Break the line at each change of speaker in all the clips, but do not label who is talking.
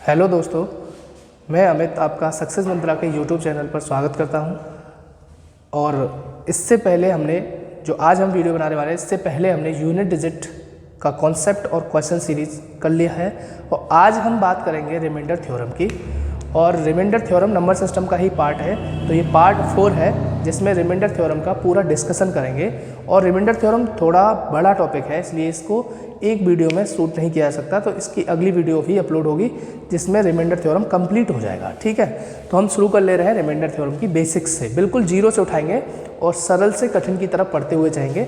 Hello दोस्तों, मैं अमित आपका सक्सेस मंत्रा के यूट्यूब चैनल पर स्वागत करता हूं। और इससे पहले हमने जो आज हम वीडियो बनाने वाले हैं, इससे पहले हमने यूनिट डिजिट का कॉन्सेप्ट और क्वेश्चन सीरीज कर लिया है। और आज हम बात करेंगे रिमाइंडर थ्योरम की। और रिमाइंडर थ्योरम नंबर सिस्टम का ही पार्ट है, तो ये पार्ट 4 है जिसमें रिमाइंडर थ्योरम का पूरा डिस्कशन करेंगे। और रिमाइंडर थ्योरम थोड़ा बड़ा टॉपिक है, इसलिए इसको एक वीडियो में शूट नहीं किया जा सकता, तो इसकी अगली वीडियो भी अपलोड होगी जिसमें रिमाइंडर थ्योरम कंप्लीट हो जाएगा। ठीक है, तो हम शुरू कर ले रहे हैं रिमाइंडर थ्योरम की बेसिक्स से, बिल्कुल जीरो से उठाएंगे और सरल से कठिन की तरफ पढ़ते हुए जाएंगे।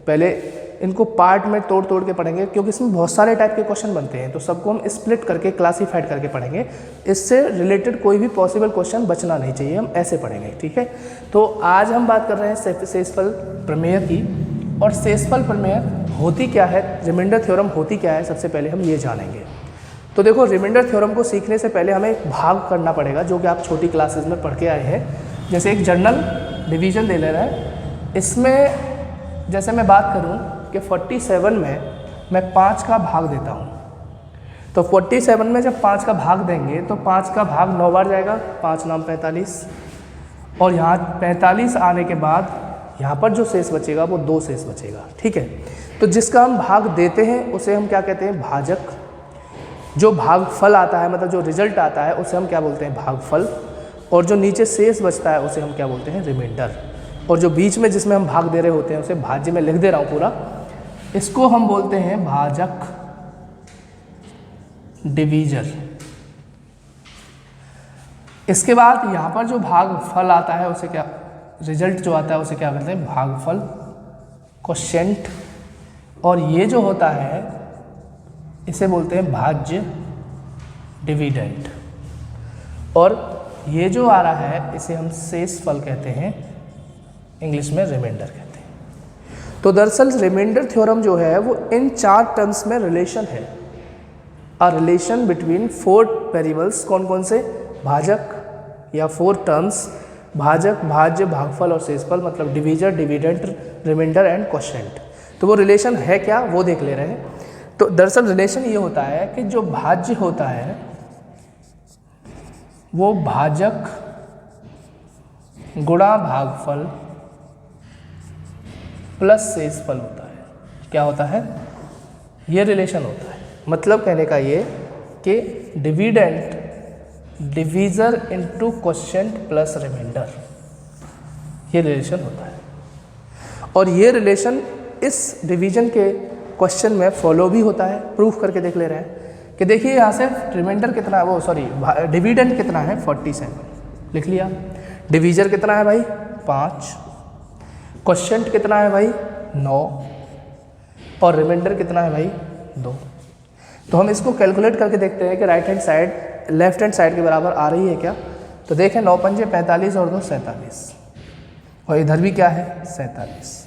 पहले इनको पार्ट में तोड़ तोड़ के पढ़ेंगे क्योंकि इसमें बहुत सारे टाइप के क्वेश्चन बनते हैं, तो सबको हम स्प्लिट करके क्लासीफाइड करके पढ़ेंगे। इससे रिलेटेड कोई भी पॉसिबल क्वेश्चन बचना नहीं चाहिए, हम ऐसे पढ़ेंगे। ठीक है, तो आज हम बात कर रहे हैं शेषफल प्रमेय की। और शेषफल प्रमेय होती क्या है, रिमाइंडर थ्योरम होती क्या है, सबसे पहले हम ये जानेंगे। तो देखो, रिमाइंडर थ्योरम को सीखने से पहले हमें एक भाग करना पड़ेगा जो कि आप छोटी क्लासेस में पढ़ के आए हैं। जैसे एक जनरल डिवीजन दे ले रहा है, इसमें जैसे मैं बात करूं कि 47 में मैं 5 का भाग देता हूं, तो 47 में जब 5 का भाग देंगे तो 5 का भाग 9 बार जाएगा, 5 नाम 45। और यहाँ 45 आने के बाद यहाँ पर जो शेष बचेगा वो 2 शेष बचेगा। ठीक है, तो जिसका हम भाग देते हैं उसे हम क्या कहते हैं, भाजक। जो भागफल आता है, मतलब जो रिजल्ट आता है, उसे हम क्या बोलते हैं, भागफल। और जो नीचे शेष बचता है उसे हम क्या बोलते हैं, रिमाइंडर। और जो बीच में जिसमें हम भाग दे रहे होते हैं उसे भाज्य में लिख दे रहा हूँ पूरा, इसको हम बोलते हैं भाजक डिवीजर। इसके बाद यहाँ पर जो भागफल आता है उसे क्या, रिजल्ट जो आता है उसे क्या कहते हैं, भागफल क्वोशिएंट। और ये जो होता है इसे बोलते हैं भाज्य डिविडेंड। और ये जो आ रहा है इसे हम शेषफल कहते हैं, इंग्लिश में रिमाइंडर कहते हैं। तो दरअसल रिमाइंडर थ्योरम जो है वो इन 4 टर्म्स में रिलेशन है, अ रिलेशन बिटवीन 4 वेरिएबल्स। कौन कौन से, भाजक या 4 टर्म्स, भाजक, भाज्य, भागफल और शेषफल, मतलब divisor, dividend, remainder and quotient. तो वो रिलेशन है क्या, वो देख ले रहे हैं। तो दरअसल रिलेशन ये होता है कि जो भाज्य होता है वो भाजक गुणा भागफल प्लस शेषफल होता है। क्या होता है, ये रिलेशन होता है। मतलब कहने का ये कि dividend divisor into quotient plus remainder, ये रिलेशन होता है। और ये रिलेशन इस डिवीजन के क्वेश्चन में फॉलो भी होता है। प्रूफ करके देख ले रहे हैं कि देखिए यहाँ से रिमाइंडर कितना है, वो सॉरी डिविडेंड कितना है, 47 लिख लिया। डिवीजर कितना है भाई, 5। क्वोशिएंट कितना है भाई, 9। और रिमाइंडर कितना है भाई, 2। तो हम इसको कैलकुलेट करके देखते हैं कि right hand side left hand side के बराबर आ रही है क्या। तो देखें, 9 पंजे 45 और 2 47, और इधर भी क्या है, 47।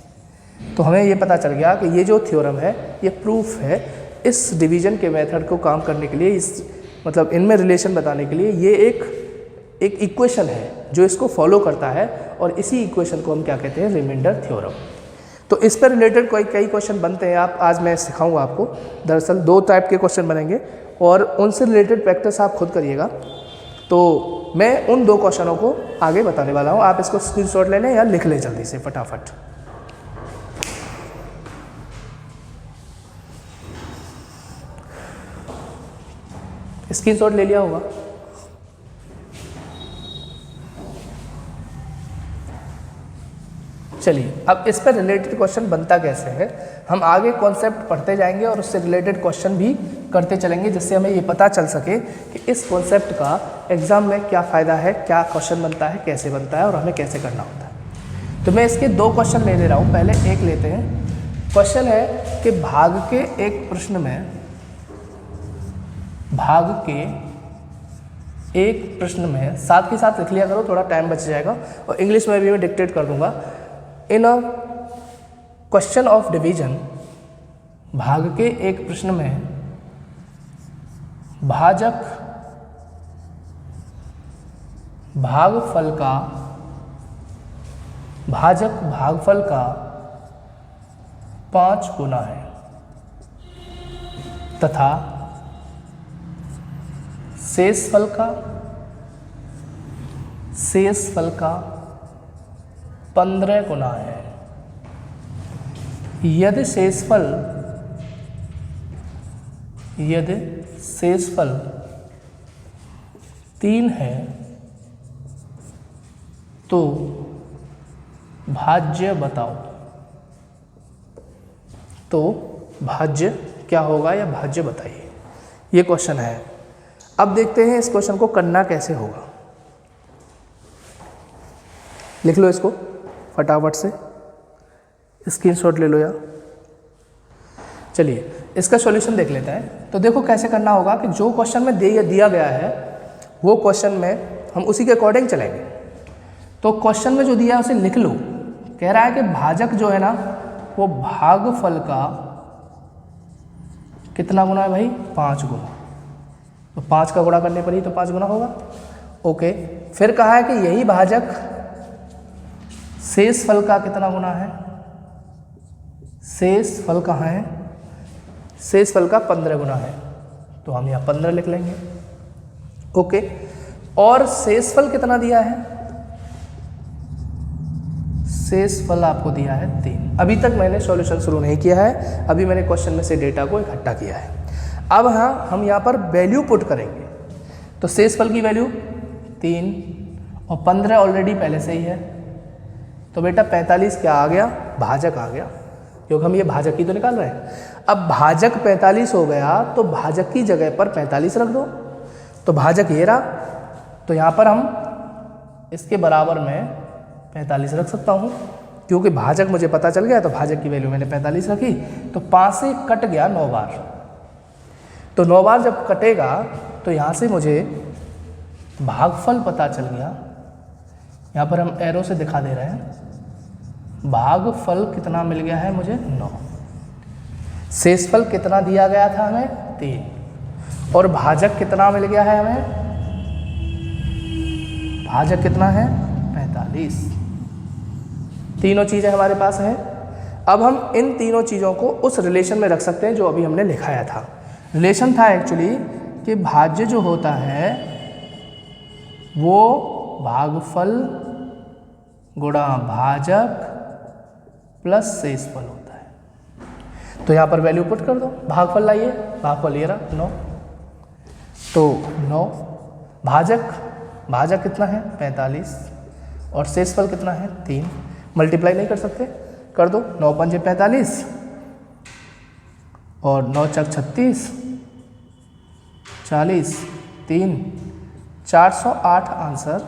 तो हमें ये पता चल गया कि ये जो थ्योरम है ये प्रूफ है इस डिवीजन के मेथड को काम करने के लिए, इस मतलब इनमें रिलेशन बताने के लिए। ये एक इक्वेशन है जो इसको फॉलो करता है, और इसी इक्वेशन को हम क्या कहते हैं, रिमाइंडर थ्योरम। तो इस पर रिलेटेड कई क्वेश्चन बनते हैं, आज मैं सिखाऊंगा आपको। दरअसल 2 टाइप के क्वेश्चन बनेंगे और उनसे रिलेटेड प्रैक्टिस आप खुद करिएगा। तो मैं उन 2 क्वेश्चनों को आगे बताने वाला हूँ, आप इसको स्क्रीनशॉट ले लें या लिख लें जल्दी से फटाफट। स्क्रीनशॉट ले लिया होगा। चलिए, अब इस पर रिलेटेड क्वेश्चन बनता कैसे है, हम आगे कॉन्सेप्ट पढ़ते जाएंगे और उससे रिलेटेड क्वेश्चन भी करते चलेंगे, जिससे हमें ये पता चल सके कि इस कॉन्सेप्ट का एग्जाम में क्या फ़ायदा है, क्या क्वेश्चन बनता है, कैसे बनता है और हमें कैसे करना होता है। तो मैं इसके 2 क्वेश्चन ले रहा हूँ, पहले एक लेते हैं। क्वेश्चन है कि भाग के एक प्रश्न में, भाग के एक प्रश्न में, साथ ही साथ लिख लिया करो, थोड़ा टाइम बच जाएगा, और इंग्लिश में भी मैं डिक्टेट कर दूंगा। इन अ क्वेश्चन ऑफ डिवीजन, भाग के एक प्रश्न में भाजक भागफल का, भाजक भागफल का 5 गुना है तथा शेषफल का 15 गुना है। यदि शेषफल 3 है तो भाज्य बताओ। तो भाज्य क्या होगा या भाज्य बताइए, ये क्वेश्चन है। अब देखते हैं इस क्वेश्चन को करना कैसे होगा। लिख लो इसको फटाफट से, स्क्रीनशॉट ले लो यार। चलिए इसका सॉल्यूशन देख लेते हैं। तो देखो कैसे करना होगा कि जो क्वेश्चन में दिया गया है वो क्वेश्चन में हम उसी के अकॉर्डिंग चलेंगे। तो क्वेश्चन में जो दिया है उसे लिख लो। कह रहा है कि भाजक जो है ना वो भागफल का कितना गुना है भाई, 5 गुना। तो 5 का गुणा करने पर ही तो 5 गुना होगा। ओके, फिर कहा है कि यही भाजक शेषफल का कितना गुना है। शेषफल कहाँ है, शेषफल का 15 गुना है। तो हम यहाँ 15 लिख लेंगे। ओके, और शेषफल कितना दिया है, शेषफल आपको दिया है 3। अभी तक मैंने सॉल्यूशन शुरू नहीं किया है, अभी मैंने क्वेश्चन में से डेटा को इकट्ठा किया है। अब हाँ हम यहाँ पर वैल्यू पुट करेंगे। तो शेषफल की वैल्यू 3 और 15 ऑलरेडी पहले से ही है। तो बेटा 45 क्या आ गया, भाजक आ गया, क्योंकि हम ये भाजक ही तो निकाल रहे हैं। अब भाजक 45 हो गया तो भाजक की जगह पर 45 रख दो। तो भाजक ये रहा, तो यहाँ पर हम इसके बराबर में 45 रख सकता हूँ, क्योंकि भाजक मुझे पता चल गया। तो भाजक की वैल्यू मैंने 45 रखी। तो 5 से कट गया 9 बार। तो 9 बार जब कटेगा तो यहाँ से मुझे भागफल पता चल गया। यहाँ पर हम एरो से दिखा दे रहे हैं। भागफल कितना मिल गया है मुझे, 9। शेषफल कितना दिया गया था हमें, 3। और भाजक कितना मिल गया है हमें, भाजक कितना है, 45। तीनों चीज़ें हमारे पास हैं। अब हम इन तीनों चीज़ों को उस रिलेशन में रख सकते हैं जो अभी हमने लिखाया था। रिलेशन था एक्चुअली कि भाज्य जो होता है वो भागफल गुणा भाजक प्लस शेषफल होता है। तो यहाँ पर वैल्यू पुट कर दो, भागफल लाइए, भागफल ये रहा 9। तो 9 भाजक कितना है, 45, और शेषफल कितना है, 3। मल्टीप्लाई नहीं कर सकते, कर दो। 9 पंजे 45 और 9 चक 36, 40, 3, 408 आंसर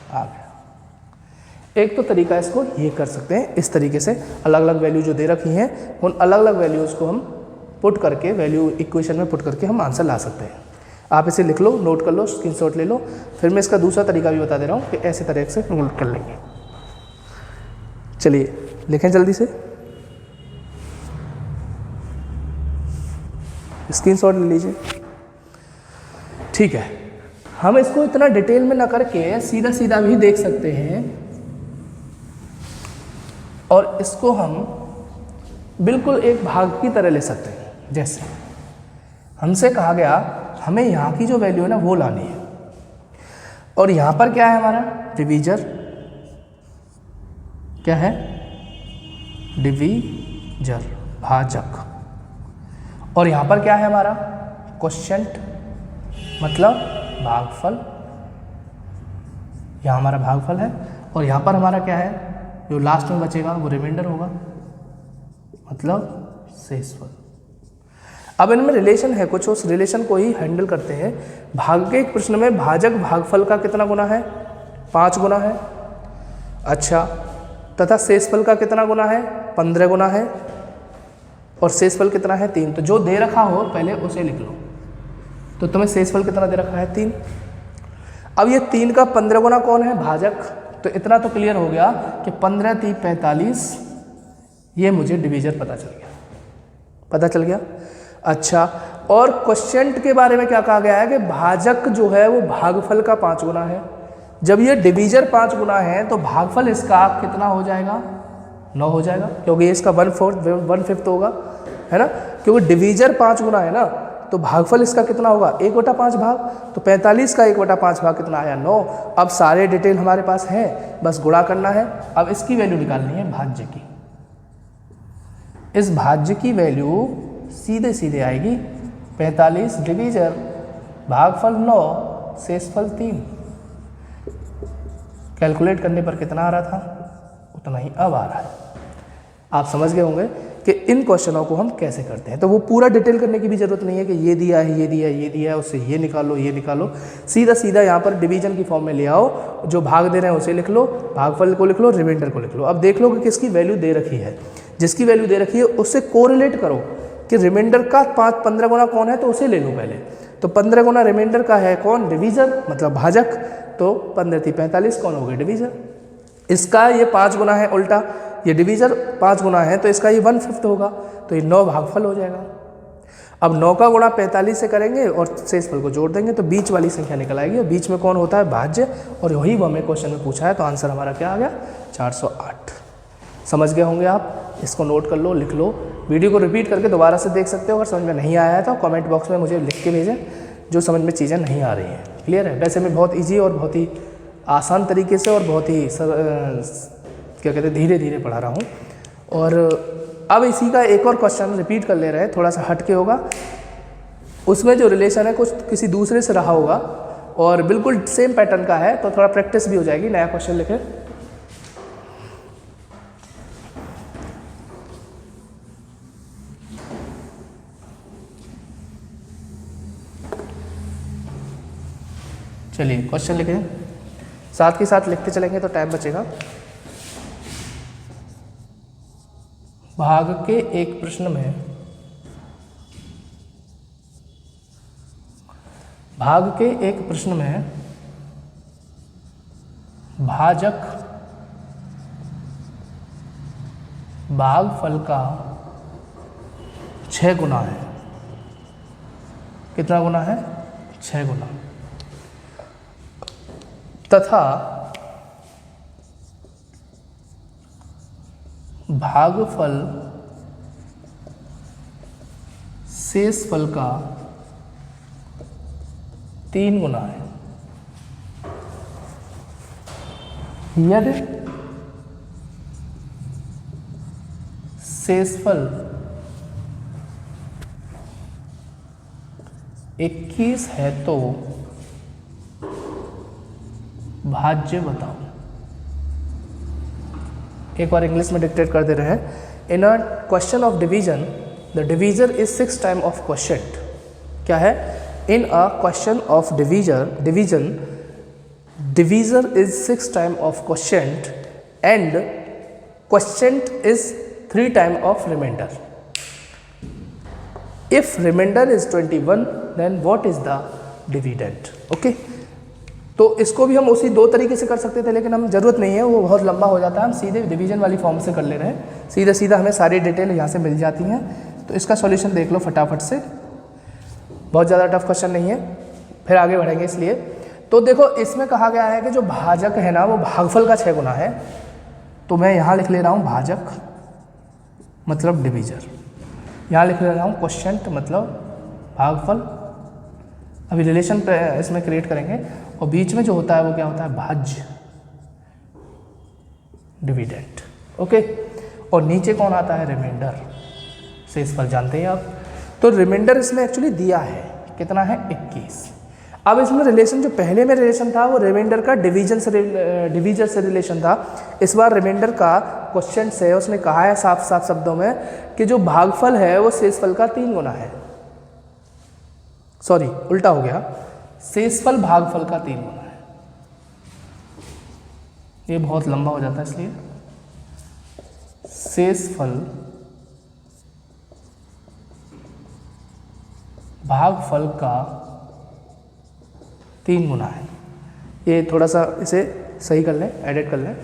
आ गया। एक तो तरीका इसको ये कर सकते हैं, इस तरीके से अलग अलग वैल्यू जो दे रखी हैं उन अलग अलग वैल्यूज़ को हम पुट करके वैल्यू इक्वेशन में पुट करके हम आंसर ला सकते हैं। आप इसे लिख लो, नोट कर लो, स्क्रीनशॉट ले लो। फिर मैं इसका दूसरा तरीका भी बता दे रहा हूँ कि ऐसे तरह से नोट कर लेंगे। चलिए लिखें जल्दी से, स्क्रीनशॉट ले लीजिए। ठीक है, हम इसको इतना डिटेल में ना करके सीधा सीधा भी देख सकते हैं, और इसको हम बिल्कुल एक भाग की तरह ले सकते हैं। जैसे हमसे कहा गया हमें यहाँ की जो वैल्यू है ना वो लानी है, और यहाँ पर क्या है हमारा डिवीजर, क्या है डिवीजर भाजक, और यहाँ पर क्या है हमारा क्वोशिएंट मतलब भागफल। यहाँ हमारा भागफल है, और यहाँ पर हमारा क्या है, जो लास्ट में बचेगा वो रिमाइंडर होगा मतलब शेषफल। अब इनमें रिलेशन है कुछ, उस रिलेशन को ही हैंडल करते हैं। भाग के एक प्रश्न में भाजक भागफल का कितना गुना है, 5 गुना है। अच्छा, तथा शेषफल का कितना गुना है, 15 गुना है, और शेषफल कितना है, 3। तो जो दे रखा हो पहले उसे लिख लो। तो तुम्हें शेषफल कितना दे रखा है, 3। अब ये 3 का 15 गुना कौन है, भाजक। तो इतना तो क्लियर हो गया कि 15 3 45, ये मुझे डिवीजर पता चल गया। अच्छा, और क्वोशिएंट के बारे में क्या कहा गया है कि भाजक जो है वो भागफल का 5 गुना है। जब ये डिवीजर 5 गुना है तो भागफल इसका कितना हो जाएगा, 9 हो जाएगा, क्योंकि इसका 1/4 होगा, है ना, क्योंकि डिवीजर 5 गुना है ना। तो भागफल इसका कितना होगा 1/5 भाग, तो 45 का 1/5 भाग कितना आया 9। अब सारे डिटेल हमारे पास हैं, बस गुणा करना है। अब इसकी वैल्यू निकालनी है भाज्य की। इस भाज्य की वैल्यू सीधे सीधे आएगी 45 डिवीजर भागफल 9 शेषफल 3। कैलकुलेट करने पर कितना आ रहा था, उतना ही अब आ रहा है। आप समझ गए होंगे कि इन क्वेश्चनों को हम कैसे करते हैं। तो वो पूरा डिटेल करने की भी जरूरत नहीं है कि ये दिया है, ये दिया है, ये दिया है, उससे ये निकालो, ये निकालो। सीधा सीधा यहाँ पर डिवीजन की फॉर्म में ले आओ, जो भाग दे रहे हैं उसे लिख लो, भागफल को लिख लो, रिमाइंडर को लिख लो। अब देख लो कि किसकी वैल्यू दे रखी है। जिसकी वैल्यू दे रखी है उससे कोरिलेट करो कि रिमाइंडर का 15 गुना कौन है, तो उसे ले लो पहले। तो 15 गुना रिमाइंडर का है कौन, डिवीजर मतलब भाजक, तो 15 × 45 कौन हो गया, डिवीजर। इसका ये 5 गुना है उल्टा, ये डिवीजर 5 गुना है, तो इसका ये 1/5 होगा, तो ये 9 भागफल हो जाएगा। अब 9 का गुणा 45 से करेंगे और शेषफल को जोड़ देंगे तो बीच वाली संख्या निकल आएगी, और बीच में कौन होता है, भाज्य। और वही वो हमें क्वेश्चन में पूछा है, तो आंसर हमारा क्या आ गया 408। समझ गए होंगे आप, इसको नोट कर लो, लिख लो। वीडियो को रिपीट करके दोबारा से देख सकते हो। अगर समझ में नहीं आया है तो कमेंट बॉक्स में मुझे लिख के भेजें जो समझ में चीज़ें नहीं आ रही हैं। क्लियर है। वैसे मैं बहुत ईजी और बहुत ही आसान तरीके से और बहुत ही क्या कहते हैं धीरे धीरे पढ़ा रहा हूँ। और अब इसी का एक और क्वेश्चन रिपीट कर ले रहे हैं, थोड़ा सा हट के होगा। उसमें जो रिलेशन है कुछ किसी दूसरे से रहा होगा और बिल्कुल सेम पैटर्न का है, तो थोड़ा प्रैक्टिस भी हो जाएगी। नया क्वेश्चन लिखें। चलिए क्वेश्चन लिखें, साथ के साथ लिखते चलेंगे तो टाइम बचेगा। भाग के एक प्रश्न में भाजक भागफल का 6 गुना है। कितना गुना है, 6 गुना। तथा भागफल शेषफल का 3 गुना है। यदि शेषफल 21 है तो भाज्य बताओ। एक बार इंग्लिश में डिक्टेट कर दे रहे हैं। In a question of division the divisor is 6 time of quotient. क्या है, in a question of division divisor is 6 time of quotient and quotient is 3 time of remainder. If remainder is 21 then what is the dividend. Okay, तो इसको भी हम उसी 2 तरीके से कर सकते थे, लेकिन हम जरूरत नहीं है, वो बहुत लंबा हो जाता है। हम सीधे डिवीजन वाली फॉर्म से कर ले रहे हैं। सीधा सीधा हमें सारी डिटेल यहाँ से मिल जाती हैं। तो इसका सॉल्यूशन देख लो फटाफट से, बहुत ज़्यादा टफ क्वेश्चन नहीं है, फिर आगे बढ़ेंगे इसलिए। तो देखो इसमें कहा गया है कि जो भाजक है ना वो भागफल का 6 गुना है। तो मैं यहाँ लिख ले रहा हूँ भाजक मतलब डिवीजर, यहाँ लिख ले रहा हूँ क्वोशिएंट मतलब भागफल। अभी रिलेशन पे इसमें क्रिएट करेंगे, और बीच में जो होता है वो क्या होता है, भाज्य डिविडेंड। ओके, और नीचे कौन आता है, रिमाइंडर शेषफल। जानते हैं आप। तो रिमाइंडर इसमें एक्चुअली दिया है, कितना है 21। अब इसमें रिलेशन जो पहले में रिलेशन था वो रिमाइंडर का डिवीजर से रिलेशन था। इस बार रिमाइंडर का क्वेश्चन से उसने कहा है साफ साफ शब्दों में कि जो भागफल है वो शेषफल का 3 गुना है। सॉरी उल्टा हो गया, शेषफल भागफल का 3 गुना है। ये बहुत लंबा हो जाता है इसलिए शेषफल भागफल का 3 गुना है। ये थोड़ा सा इसे सही कर लें, एडिट कर लें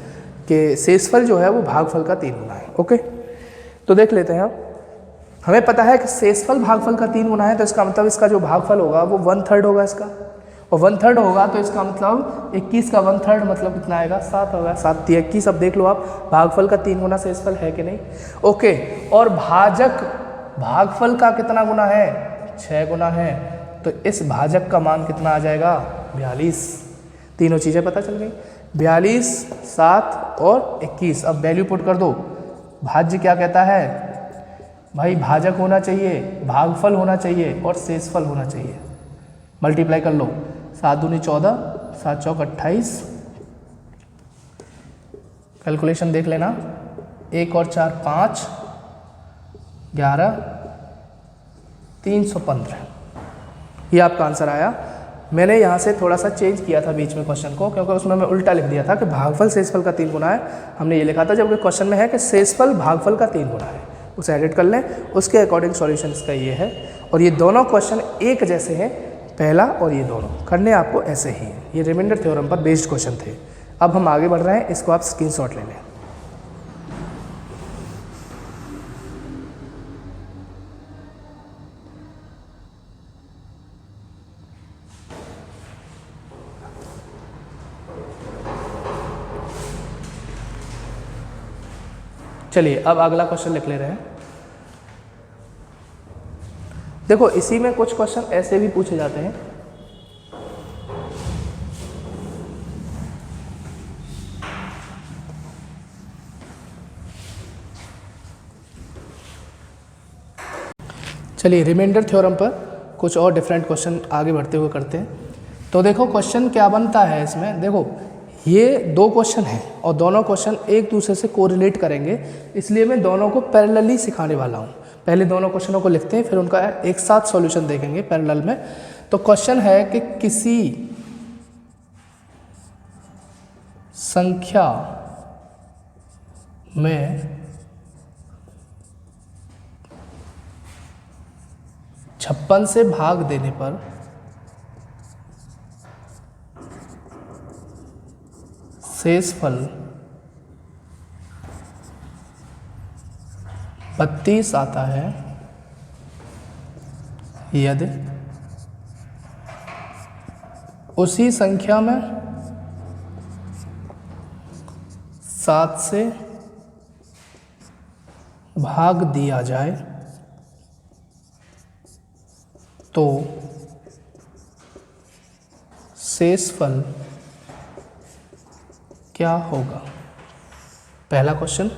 कि शेषफल जो है वो भागफल का 3 गुना है। ओके, तो देख लेते हैं। हमें पता है कि शेषफल भागफल का 3 गुना है, तो इसका मतलब इसका जो भागफल होगा वो 1/3 होगा इसका, और 1/3 होगा तो इसका मतलब 21 का 1/3 मतलब कितना आएगा, 7 होगा। 7 × 21। अब देख लो आप, भागफल का 3 गुना शेषफल है कि नहीं। ओके, और भाजक भागफल का कितना गुना है, 6 गुना है, तो इस भाजक का मान कितना आ जाएगा 42। तीनों चीज़ें पता चल गई, 42, 7 और 21। अब वैल्यू पुट कर दो। भाज्य क्या कहता है भाई, भाजक होना चाहिए, भागफल होना चाहिए और शेषफल होना चाहिए। मल्टीप्लाई कर लो, 7 दूनी 14, 7 चौक 28, कैलकुलेशन देख लेना, 1 और 4 5, 11, 315, ये आपका आंसर आया। मैंने यहाँ से थोड़ा सा चेंज किया था बीच में क्वेश्चन को, क्योंकि उसमें मैं उल्टा लिख दिया था कि भागफल शेषफल का 3 गुना है, हमने ये लिखा था, जबकि क्वेश्चन में है कि शेषफल भागफल का 3 गुना है। उसे एडिट कर लें, उसके अकॉर्डिंग सॉल्यूशन इसका ये है। और ये दोनों क्वेश्चन एक जैसे हैं, पहला और ये दोनों करने आपको ऐसे ही है। ये रिमाइंडर थ्योरम पर बेस्ड क्वेश्चन थे। अब हम आगे बढ़ रहे हैं, इसको आप स्क्रीनशॉट ले लें। चलिए अब अगला क्वेश्चन लिख ले रहे हैं। देखो इसी में कुछ क्वेश्चन ऐसे भी पूछे जाते हैं। चलिए रिमाइंडर थ्योरम पर कुछ और डिफरेंट क्वेश्चन आगे बढ़ते हुए करते हैं। तो देखो क्वेश्चन क्या बनता है इसमें, देखो ये 2 क्वेश्चन हैं और दोनों क्वेश्चन एक दूसरे से कोरिलेट करेंगे, इसलिए मैं दोनों को पैरेलली सिखाने वाला हूँ। पहले दोनों क्वेश्चनों को लिखते हैं, फिर उनका एक साथ सॉल्यूशन देखेंगे पैरेलल में। तो क्वेश्चन है कि किसी संख्या में 56 से भाग देने पर शेषफल 32 आता है यदि उसी संख्या में 7 से भाग दिया जाए तो शेषफल क्या होगा, पहला क्वेश्चन।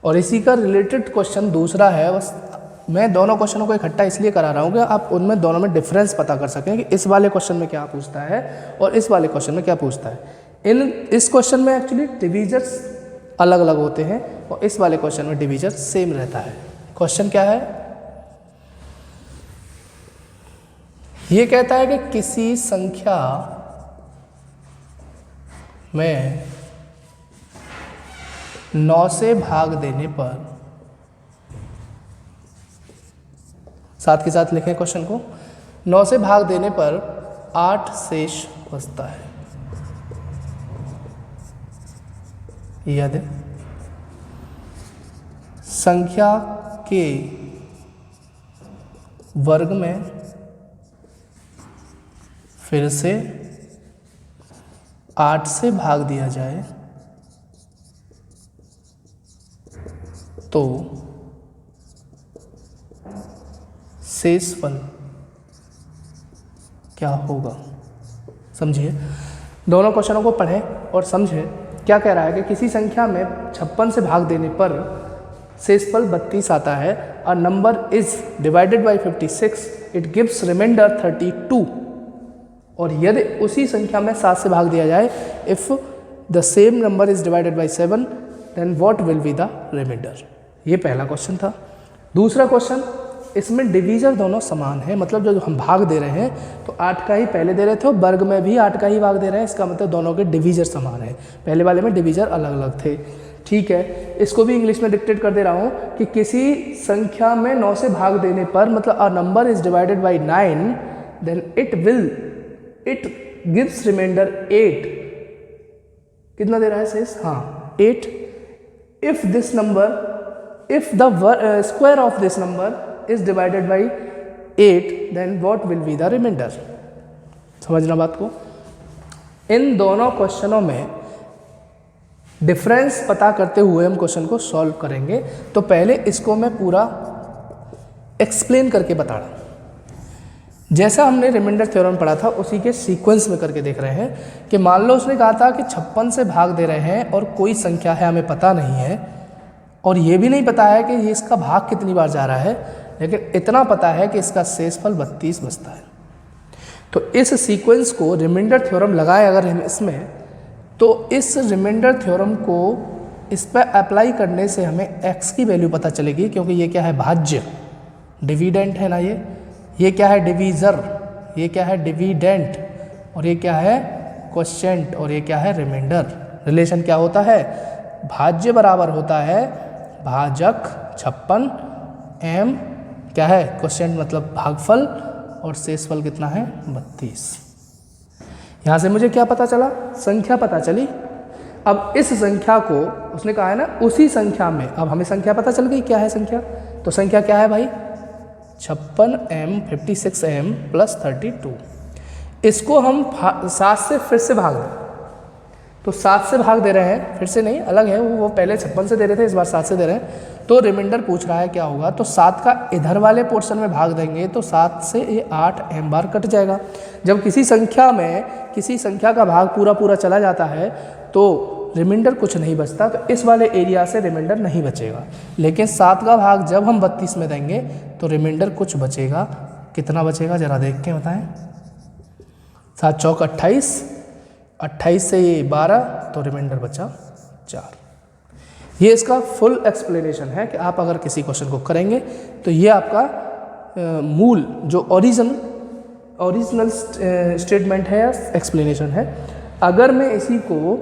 और इसी का रिलेटेड क्वेश्चन दूसरा है। बस मैं दोनों क्वेश्चनों को इकट्ठा इसलिए करा रहा हूँ कि आप उनमें दोनों में डिफरेंस पता कर सकें कि इस वाले क्वेश्चन में क्या पूछता है और इस वाले क्वेश्चन में क्या पूछता है। इस क्वेश्चन में एक्चुअली डिवीजर्स अलग अलग होते हैं और इस वाले क्वेश्चन में डिवीजर सेम रहता है। क्वेश्चन क्या है, ये कहता है कि किसी संख्या में 9 से भाग देने पर, साथ के साथ लिखें क्वेश्चन को, 9 से भाग देने पर 8 शेष बचता है यदि संख्या के वर्ग में फिर से 8 से भाग दिया जाए तो शेषफल क्या होगा। समझिए, दोनों क्वेश्चनों को पढ़ें और समझें क्या कह रहा है कि किसी संख्या में 56 से भाग देने पर शेषफल 32 आता है। A number is divided by 56, it gives remainder 32। और यदि उसी संख्या में 7 से भाग दिया जाए, if the same number is divided by 7, then what will be the remainder. ये पहला क्वेश्चन था। दूसरा क्वेश्चन, इसमें डिवीजर दोनों समान है, मतलब जो हम भाग दे रहे हैं तो 8 का ही पहले दे रहे थे और वर्ग में भी 8 का ही भाग दे रहे हैं, इसका मतलब दोनों के डिवीजर समान है। पहले वाले में डिवीजर अलग अलग थे। ठीक है, इसको भी इंग्लिश में डिक्टेट कर दे रहा हूँ कि किसी संख्या में 9 से भाग देने पर, मतलब a number is divided by 9, then it gives remainder 8। कितना दे रहा है शेष, हाँ 8। If this number, if the square of this number is divided by 8, then what will be the remainder। समझना बात को। इन दोनों क्वेश्चनों में डिफरेंस पता करते हुए हम क्वेश्चन को सॉल्व करेंगे। तो पहले इसको मैं पूरा एक्सप्लेन करके बता रहा हूँ। जैसा हमने रिमाइंडर थ्योरम पढ़ा था उसी के सीक्वेंस में करके देख रहे हैं कि मान लो उसने कहा था कि 56 से भाग दे रहे हैं और कोई संख्या है हमें पता नहीं है और ये भी नहीं पता है कि ये इसका भाग कितनी बार जा रहा है, लेकिन इतना पता है कि इसका शेषफल 32 बचता है। तो इस सीक्वेंस को रिमाइंडर थ्योरम लगाए अगर हम इसमें, तो इस रिमाइंडर थ्योरम को इस पर अप्लाई करने से हमें x की वैल्यू पता चलेगी, क्योंकि ये क्या है, भाज्य, डिविडेंट है ना, ये क्या है, डिवीज़र, ये क्या है, डिविडेंट, और ये क्या है, क्वोशिएंट, और ये क्या है, रिमाइंडर। रिलेशन क्या होता है, भाज्य बराबर होता है भाजक 56 m क्या है, क्वोशिएंट मतलब भागफल, और शेषफल कितना है, 32। यहाँ से मुझे क्या पता चला, संख्या पता चली। अब इस संख्या को उसने कहा है ना उसी संख्या में, अब हमें संख्या पता चल गई क्या है संख्या, तो संख्या क्या है भाई, 56m 56m प्लस 32। इसको हम 7 से फिर से भाग दें, तो 7 से भाग दे रहे हैं, फिर से नहीं, अलग है, वो पहले 56 से दे रहे थे, इस बार 7 से दे रहे हैं। तो रिमाइंडर पूछ रहा है क्या होगा, तो 7 का इधर वाले पोर्शन में भाग देंगे तो 7 से ये 8m बार कट जाएगा। जब किसी संख्या में किसी संख्या का भाग पूरा पूरा चला जाता है तो रिमाइंडर कुछ नहीं बचता, तो इस वाले एरिया से रिमाइंडर नहीं बचेगा। लेकिन 7 का भाग जब हम 32 में देंगे तो रिमाइंडर कुछ बचेगा। कितना बचेगा जरा देख के बताएं। 7 चौक 28, 28 से ये 12, तो रिमाइंडर बचा 4। ये इसका फुल एक्सप्लेनेशन है कि आप अगर किसी क्वेश्चन को करेंगे तो ये आपका मूल जो ओरिजिनल स्टेटमेंट है या एक्सप्लेनेशन है। अगर मैं इसी को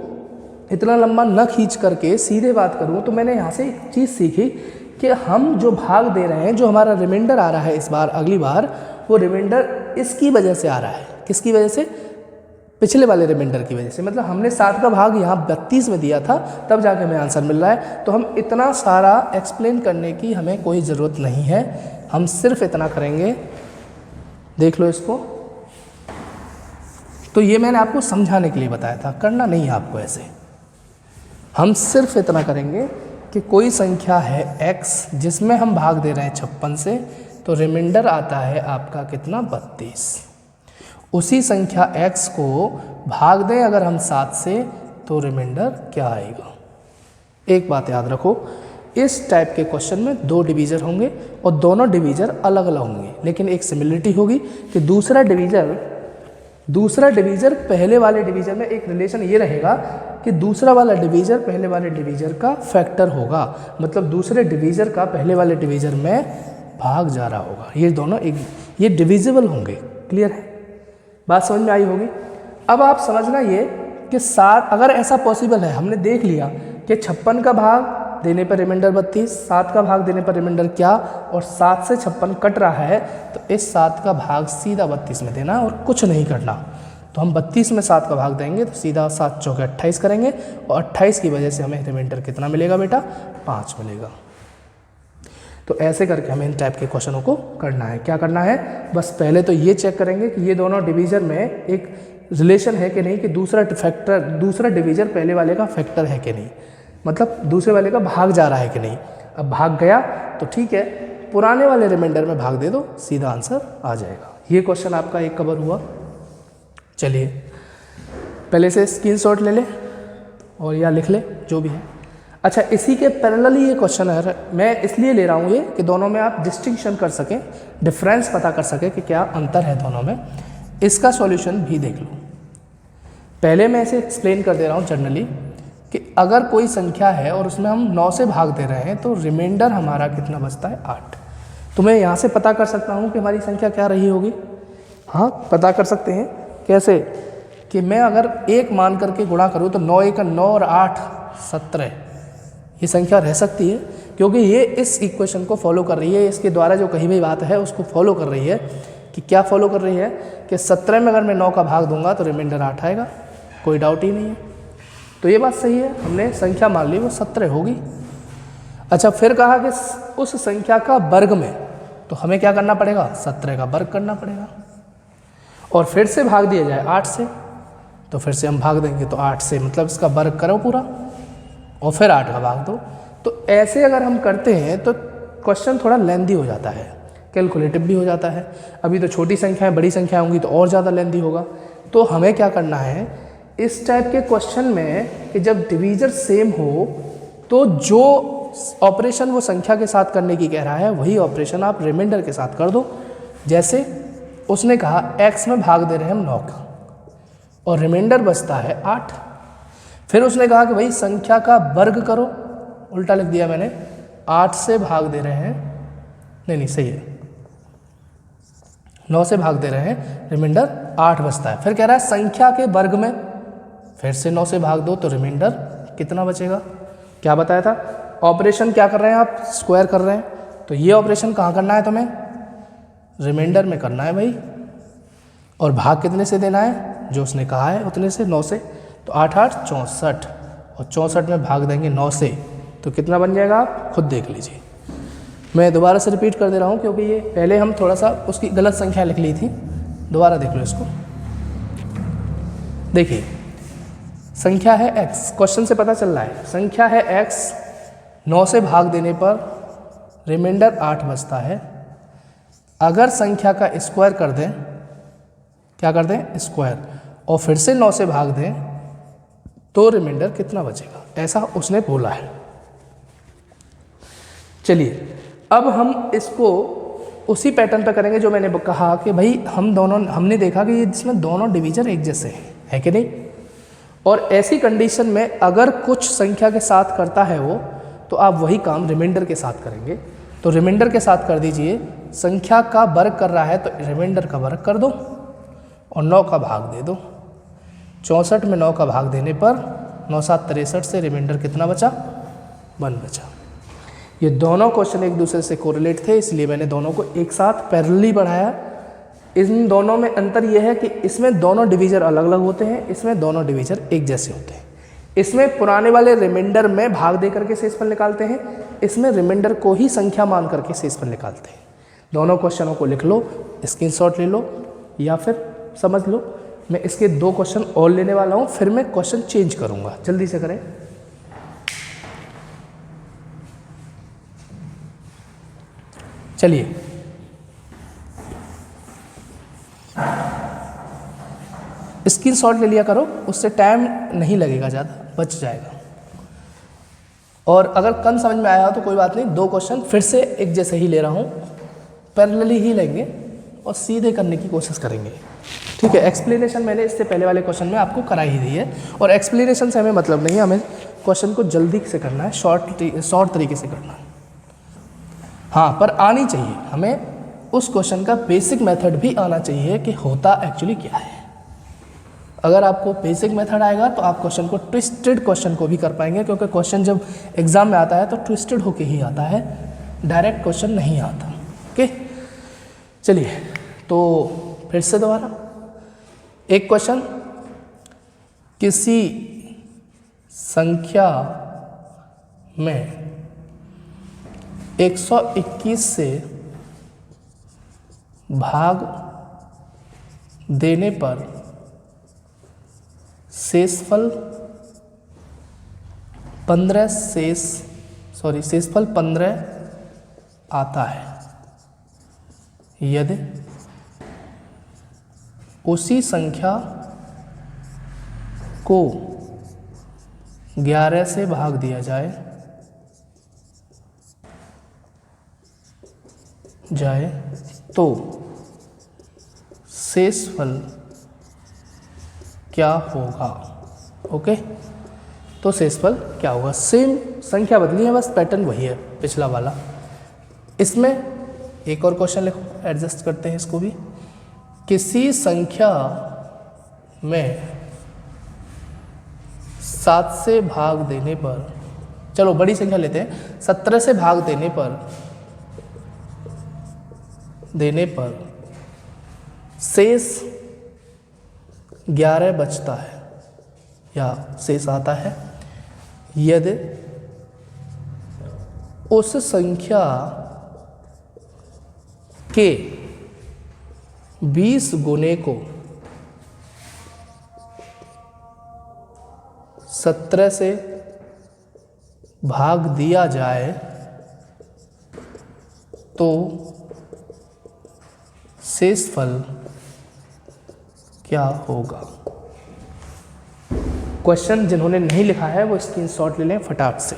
इतना लंबा न खींच करके सीधे बात करूं तो मैंने यहाँ से एक चीज़ सीखी कि हम जो भाग दे रहे हैं, जो हमारा रिमाइंडर आ रहा है इस बार अगली बार, वो रिमाइंडर इसकी वजह से आ रहा है। किसकी वजह से, पिछले वाले रिमाइंडर की वजह से। मतलब हमने 7 का भाग यहाँ 32 में दिया था, तब जाके हमें आंसर मिल रहा है। तो हम इतना सारा एक्सप्लेन करने की हमें कोई ज़रूरत नहीं है, हम सिर्फ इतना करेंगे, देख लो इसको। तो ये मैंने आपको समझाने के लिए बताया था, करना नहीं है आपको ऐसे। हम सिर्फ इतना करेंगे कि कोई संख्या है x जिसमें हम भाग दे रहे हैं 56 से, तो रिमाइंडर आता है आपका कितना, 32। उसी संख्या x को भाग दें अगर हम 7 से, तो रिमाइंडर क्या आएगा। एक बात याद रखो, इस टाइप के क्वेश्चन में 2 डिवीज़र होंगे और दोनों डिवीज़र अलग अलग होंगे, लेकिन एक सिमिलरिटी होगी कि दूसरा डिवीज़र पहले वाले डिवीज़र में, एक रिलेशन ये रहेगा कि दूसरा वाला डिवीज़र पहले वाले डिवीज़र का फैक्टर होगा। मतलब दूसरे डिवीज़र का पहले वाले डिवीज़र में भाग जा रहा होगा। ये दोनों ये डिविजिबल होंगे। क्लियर है, बात समझ में आई होगी। अब आप समझना ये कि 7, अगर ऐसा पॉसिबल है, हमने देख लिया कि 56 का भाग देने पर रिमाइंडर 32, 7 का भाग देने पर रिमाइंडर क्या, और 7 से 56 कट रहा है, तो इस 7 का भाग सीधा 32 में देना और कुछ नहीं करना। तो हम 32 में 7 का भाग देंगे तो सीधा 7 चौके 28 करेंगे, और 28 की वजह से हमें रिमाइंडर कितना मिलेगा बेटा, 5 मिलेगा। तो ऐसे करके हमें इन टाइप के क्वेश्चनों को करना है। क्या करना है, बस पहले तो ये चेक करेंगे कि ये दोनों डिवीज़र में एक रिलेशन है कि नहीं, कि दूसरा डिवीज़र पहले वाले का फैक्टर है कि नहीं, मतलब दूसरे वाले का भाग जा रहा है कि नहीं। अब भाग गया तो ठीक है, पुराने वाले रिमाइंडर में भाग दे दो, सीधा आंसर आ जाएगा। ये क्वेश्चन आपका एक कवर हुआ। चलिए पहले से स्क्रीनशॉट ले ले और या लिख ले, जो भी है। अच्छा, इसी के पैरेलली ये क्वेश्चन है, मैं इसलिए ले रहा हूँ ये कि दोनों में आप डिस्टिंक्शन कर सकें, डिफरेंस पता कर सकें कि क्या अंतर है दोनों में। इसका सॉल्यूशन भी देख लो। पहले मैं इसे एक्सप्लेन कर दे रहा हूँ जनरली कि अगर कोई संख्या है और उसमें हम 9 से भाग दे रहे हैं तो रिमाइंडर हमारा कितना बचता है, 8। तो मैं यहाँ से पता कर सकता हूँ कि हमारी संख्या क्या रही होगी। हाँ, पता कर सकते हैं। कैसे, कि मैं अगर 1 मान करके गुणा करूँ तो 9 1 9 और 8 17 ये संख्या रह सकती है, क्योंकि ये इस इक्वेशन को फॉलो कर रही है। इसके द्वारा जो कही हुई बात है उसको फॉलो कर रही है। कि क्या फॉलो कर रही है, कि 17 में अगर मैं 9 का भाग दूंगा तो रिमाइंडर 8 आएगा, कोई डाउट ही नहीं है। तो ये बात सही है, हमने संख्या मान ली वो 17 होगी। अच्छा, फिर कहा कि उस संख्या का वर्ग में, तो हमें क्या करना पड़ेगा, 17 का वर्ग करना पड़ेगा। और फिर से भाग दिया जाए 8 से, तो फिर से हम भाग देंगे, तो 8 से मतलब इसका वर्ग करो पूरा और फिर 8 का भाग दो। तो ऐसे अगर हम करते हैं तो क्वेश्चन थोड़ा लेंदी हो जाता है। कैलकुलेटिव भी हो जाता है। अभी तो छोटी संख्याएं, बड़ी संख्या होंगी तो और ज़्यादा लेंथी होगा। तो हमें क्या करना है इस टाइप के क्वेश्चन में कि जब डिवीजर सेम हो तो जो ऑपरेशन वो संख्या के साथ करने की कह रहा है वही ऑपरेशन आप रिमाइंडर के साथ कर दो। जैसे उसने कहा x में भाग दे रहे हैं हम 9 का और रिमाइंडर बचता है 8। फिर उसने कहा कि भाई संख्या का वर्ग करो, उल्टा लिख दिया मैंने, 8 से भाग दे रहे हैं, नहीं सही है, 9 से भाग दे रहे हैं, रिमाइंडर 8 बचता है। फिर कह रहा है संख्या के वर्ग में, फिर से 9 से भाग दो तो रिमाइंडर कितना बचेगा। क्या बताया था ऑपरेशन क्या कर रहे हैं आप, स्क्वायर कर रहे हैं, तो ये ऑपरेशन कहाँ करना है तुम्हें, रिमाइंडर में करना है भाई। और भाग कितने से देना है, जो उसने कहा है उतने से, 9 से। तो 8 8 64 और 64 में भाग देंगे 9 से तो कितना बन जाएगा आप खुद देख लीजिए। मैं दोबारा से रिपीट कर दे रहा हूँ क्योंकि ये पहले हम थोड़ा सा उसकी गलत संख्या लिख ली थी, दोबारा देख लो इसको। देखिए संख्या है x, क्वेश्चन से पता चल रहा है संख्या है x, 9 से भाग देने पर रिमाइंडर 8 बचता है। अगर संख्या का स्क्वायर कर दें, क्या कर दें स्क्वायर, और फिर से 9 से भाग दें तो रिमाइंडर कितना बचेगा, ऐसा उसने बोला है। चलिए अब हम इसको उसी पैटर्न पे करेंगे जो मैंने कहा कि भाई हमने देखा कि इसमें दोनों डिवीजर एक जैसे हैं, है कि नहीं। और ऐसी कंडीशन में अगर कुछ संख्या के साथ करता है वो, तो आप वही काम रिमाइंडर के साथ करेंगे। तो रिमाइंडर के साथ कर दीजिए, संख्या का वर्ग कर रहा है तो रिमाइंडर का वर्ग कर दो और 9 का भाग दे दो। 64 में 9 का भाग देने पर 9 7 63 से रिमाइंडर कितना बचा, 1 बचा। ये दोनों क्वेश्चन एक दूसरे से कोरिलेट थे, इसलिए मैंने दोनों को एक साथ पैरेलली बढ़ाया। इन दोनों में अंतर यह है कि इसमें दोनों डिवीजर अलग अलग होते हैं, इसमें दोनों डिवीजर एक जैसे होते हैं। इसमें पुराने वाले रिमाइंडर में भाग दे करके शेषफल निकालते हैं, इसमें रिमाइंडर को ही संख्या मान करके शेषफल निकालते हैं। दोनों क्वेश्चनों को लिख लो, स्क्रीनशॉट ले लो या फिर समझ लो। मैं इसके 2 क्वेश्चन और लेने वाला हूँ, फिर मैं क्वेश्चन चेंज करूँगा, जल्दी से करें। चलिए स्क्रीनशॉट ले लिया करो, उससे टाइम नहीं लगेगा, ज़्यादा बच जाएगा। और अगर कम समझ में आया हो तो कोई बात नहीं, 2 क्वेश्चन फिर से एक जैसे ही ले रहा हूँ, पैरेलली ही लेंगे और सीधे करने की कोशिश करेंगे, ठीक है। एक्सप्लेनेशन मैंने इससे पहले वाले क्वेश्चन में आपको करा ही दी है, और एक्सप्लेनेशन से हमें मतलब नहीं है, हमें क्वेश्चन को जल्दी से करना है, शॉर्ट तरीके से करना है। हाँ, पर आनी चाहिए हमें उस क्वेश्चन का बेसिक मेथड भी आना चाहिए कि होता एक्चुअली क्या है। अगर आपको बेसिक मेथड आएगा तो आप क्वेश्चन को, ट्विस्टेड क्वेश्चन को भी कर पाएंगे, क्योंकि क्वेश्चन जब एग्जाम में आता है तो ट्विस्टेड होके ही आता है, डायरेक्ट क्वेश्चन नहीं आता। ओके चलिए, तो फिर से दोबारा एक क्वेश्चन, किसी संख्या में 121 से भाग देने पर शेषफल 15 आता है यदि उसी संख्या को 11 से भाग दिया जाए तो शेषफल क्या होगा। ओके, तो शेषफल क्या होगा, सेम संख्या बदली है, बस पैटर्न वही है पिछला वाला। इसमें एक और क्वेश्चन लिखो, एडजस्ट करते हैं इसको भी। किसी संख्या में 7 से भाग देने पर, चलो बड़ी संख्या लेते हैं, 17 से भाग देने पर शेष 11 बचता है या शेष आता है यदि उस संख्या के 20 गुने को 17 से भाग दिया जाए तो शेषफल क्या होगा। क्वेश्चन जिन्होंने नहीं लिखा है वो स्क्रीनशॉट ले लें फटाक से।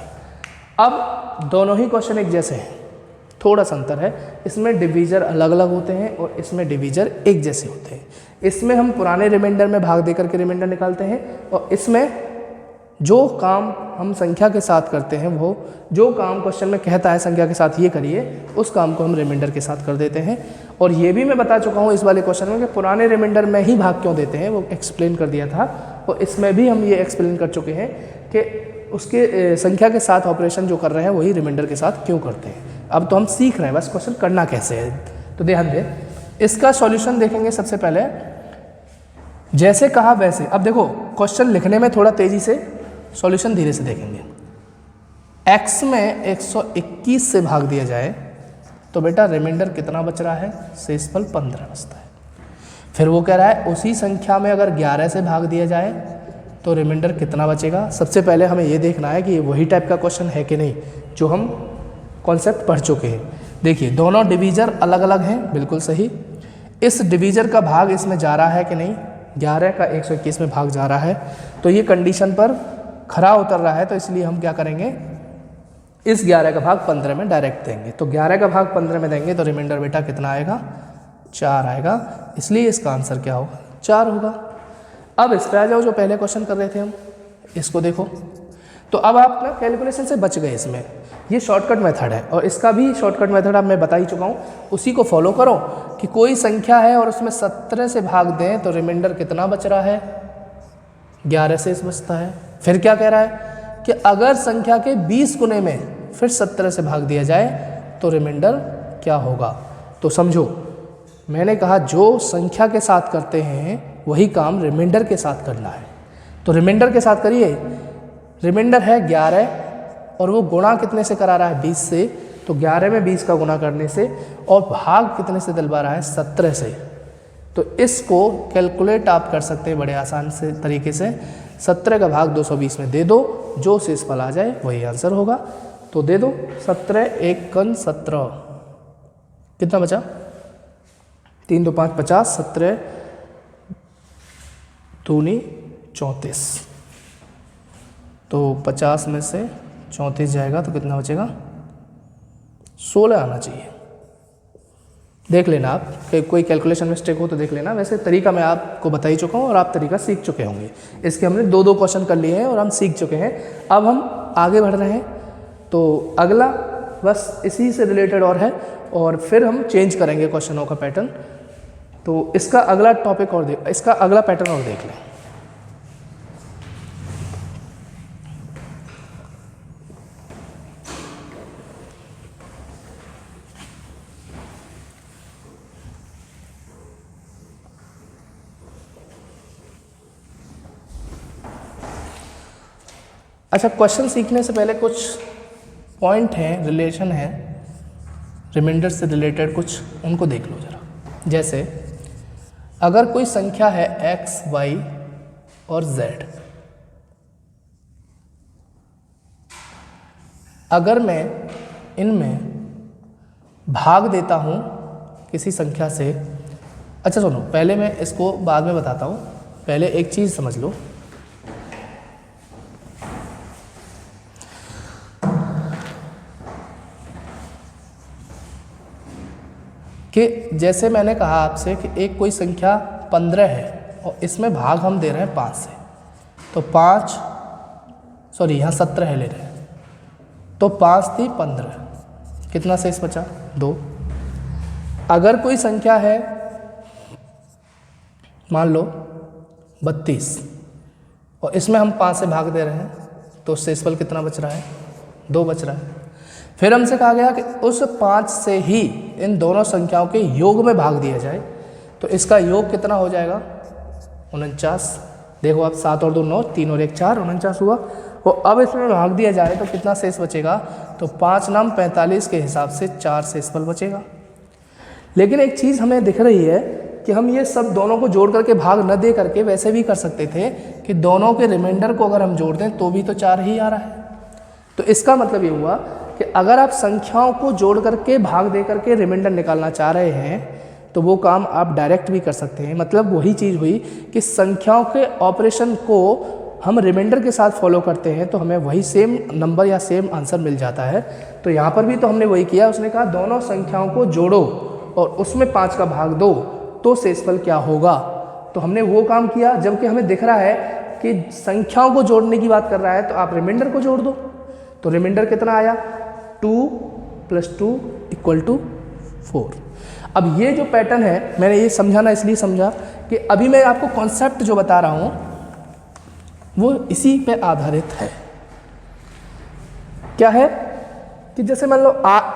अब दोनों ही क्वेश्चन एक जैसे हैं, थोड़ा सा अंतर है, इसमें डिवीजर अलग अलग होते हैं और इसमें डिवीजर एक जैसे होते हैं। इसमें हम पुराने रिमाइंडर में भाग देकर के रिमाइंडर निकालते हैं और इसमें जो काम हम संख्या के साथ करते हैं, वो जो काम क्वेश्चन में कहता है संख्या के साथ ये करिए, उस काम को हम रिमाइंडर के साथ कर देते हैं। और ये भी मैं बता चुका हूँ इस वाले क्वेश्चन में कि पुराने रिमाइंडर में ही भाग क्यों देते हैं, वो एक्सप्लेन कर दिया था। और इसमें भी हम ये एक्सप्लेन कर चुके हैं कि उसके संख्या के साथ ऑपरेशन जो कर रहे हैं वही रिमाइंडर के साथ क्यों करते हैं। अब तो हम सीख रहे हैं बस क्वेश्चन करना कैसे है। तो ध्यान दें, इसका सॉल्यूशन देखेंगे सबसे पहले। जैसे कहा वैसे, अब देखो क्वेश्चन लिखने में थोड़ा तेजी से, सॉल्यूशन धीरे से देखेंगे। x में 121 से भाग दिया जाए तो बेटा रिमाइंडर कितना बच रहा है, शेषफल 15 बचता है। फिर वो कह रहा है उसी संख्या में अगर 11 से भाग दिया जाए तो रिमाइंडर कितना बचेगा। सबसे पहले हमें ये देखना है कि ये वही टाइप का क्वेश्चन है कि नहीं जो हम कॉन्सेप्ट पढ़ चुके हैं। देखिए दोनों डिवीजर अलग अलग हैं, बिल्कुल सही। इस डिवीजर का भाग इसमें जा रहा है कि नहीं, 11 का 121 में भाग जा रहा है, तो ये कंडीशन पर खरा उतर रहा है। तो इसलिए हम क्या करेंगे, इस 11 का भाग 15 में डायरेक्ट देंगे। तो 11 का भाग 15 में देंगे तो रिमाइंडर बेटा कितना आएगा, 4 आएगा। इसलिए इसका आंसर क्या होगा, 4 होगा। अब इस पर आ जाओ, जो पहले क्वेश्चन कर रहे थे हम, इसको देखो। तो अब आप ना कैलकुलेशन से बच गए। इसमें ये शॉर्टकट मेथड है और इसका भी शॉर्टकट मेथड अब मैं बता ही चुका हूँ, उसी को फॉलो करो। कि कोई संख्या है और उसमें 17 से भाग दें तो रिमाइंडर कितना बच रहा है, 11 से बचता है। फिर क्या कह रहा है कि अगर संख्या के 20 गुने में फिर 17 से भाग दिया जाए तो रिमाइंडर क्या होगा। तो समझो, मैंने कहा जो संख्या के साथ करते हैं वही काम रिमाइंडर के साथ करना है। तो रिमाइंडर के साथ करिए। रिमाइंडर है 11 और वो गुणा कितने से करा रहा है, 20 से। तो 11 में 20 का गुणा करने से, और भाग कितने से दिलवा रहा है, 17 से। तो इसको कैलकुलेट आप कर सकते हैं बड़े आसान से तरीके से। 17 का भाग 220 में दे दो, जो शेषफल आ जाए वही आंसर होगा। तो दे दो 17 1 कन 17, कितना बचा, 3 2 5 50, 17 दूनी 34। तो 50 में से 34 जाएगा तो कितना बचेगा, 16 आना चाहिए। देख लेना आप कि कोई कैलकुलेशन मिस्टेक हो तो देख लेना। वैसे तरीका मैं आपको बता ही चुका हूँ और आप तरीका सीख चुके होंगे। इसके हमने 2 क्वेश्चन कर लिए हैं और हम सीख चुके हैं। अब हम आगे बढ़ रहे हैं। तो अगला बस इसी से रिलेटेड और है, और फिर हम चेंज करेंगे क्वेश्चनों का पैटर्न। तो इसका अगला टॉपिक और इसका अगला पैटर्न और देख लें। अच्छा, क्वेश्चन सीखने से पहले कुछ पॉइंट हैं, रिलेशन है रिमाइंडर से रिलेटेड कुछ, उनको देख लो जरा। जैसे अगर कोई संख्या है x, y और z, अगर मैं इनमें भाग देता हूँ किसी संख्या से। अच्छा सुनो, पहले मैं इसको बाद में बताता हूँ, पहले एक चीज़ समझ लो। कि जैसे मैंने कहा आपसे कि एक कोई संख्या 15 है और इसमें भाग हम दे रहे हैं 5 से, तो 5 सॉरी यहाँ 17 है ले रहे हैं, तो 5 थी 15, कितना शेष बचा, 2। अगर कोई संख्या है मान लो 32 और इसमें हम 5 से भाग दे रहे हैं, तो शेषफल कितना बच रहा है, 2 बच रहा है। फिर हमसे कहा गया कि उस 5 से ही इन दोनों संख्याओं के योग में भाग दिया जाए, तो इसका योग कितना हो जाएगा, 49। देखो आप 7 और 2 9, 3 और 1 4, 49 हुआ। और अब इसमें भाग दिया जाए तो कितना शेष बचेगा, तो 5 नाम 45 के हिसाब से 4 शेषफल बचेगा। लेकिन एक चीज़ हमें दिख रही है कि हम ये सब दोनों को जोड़ करके भाग न दे करके वैसे भी कर सकते थे कि दोनों के रिमाइंडर को अगर हम जोड़ दें तो भी तो 4 ही आ रहा है। तो इसका मतलब ये हुआ कि अगर आप संख्याओं को जोड़ करके भाग दे करके रिमाइंडर निकालना चाह रहे हैं तो वो काम आप डायरेक्ट भी कर सकते हैं। मतलब वही चीज़ हुई कि संख्याओं के ऑपरेशन को हम रिमाइंडर के साथ फॉलो करते हैं तो हमें वही सेम नंबर या सेम आंसर मिल जाता है। तो यहाँ पर भी तो हमने वही किया, उसने कहा दोनों संख्याओं को जोड़ो और उसमें 5 का भाग दो तो शेषफल क्या होगा। तो हमने वो काम किया, जबकि हमें दिख रहा है कि संख्याओं को जोड़ने की बात कर रहा है तो आप रिमाइंडर को जोड़ दो। तो रिमाइंडर कितना आया, 2 + 2 = 4। अब ये जो पैटर्न है, मैंने ये समझाना इसलिए समझा कि अभी मैं आपको कॉन्सेप्ट जो बता रहा हूँ वो इसी पे आधारित है। क्या है कि जैसे मान लो